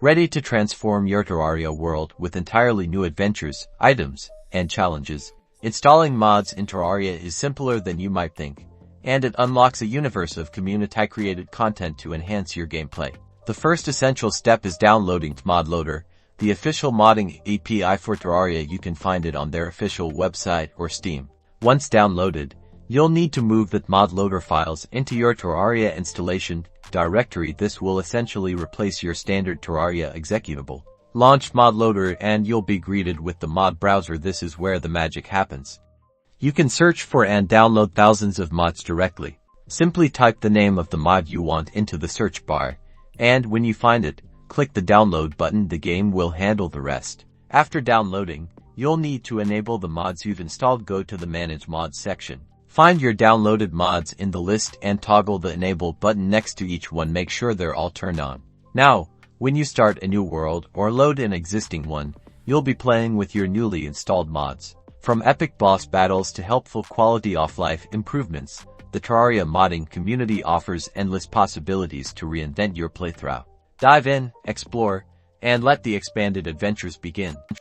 ready to transform your Terraria world with entirely new adventures, items, and challenges. Installing mods in Terraria is simpler than you might think, and it unlocks a universe of community-created content to enhance your gameplay. The first essential step is downloading tModLoader, the official modding API for Terraria. You can find it on their official website or Steam. Once downloaded, you'll need to move the tModLoader files into your Terraria installation directory. This will essentially replace your standard Terraria executable. Launch tModLoader and you'll be greeted with the mod browser. This is where the magic happens. You can search for and download thousands of mods directly. Simply type the name of the mod you want into the search bar, and when you find it, click the download button. The game will handle the rest. After downloading, you'll need to enable the mods you've installed. Go to the Manage Mods section. Find your downloaded mods in the list and toggle the Enable button next to each one. Make sure they're all turned on. Now, when you start a new world or load an existing one, you'll be playing with your newly installed mods. From epic boss battles to helpful quality of life improvements, the Terraria modding community offers endless possibilities to reinvent your playthrough. Dive in, explore, and let the expanded adventures begin.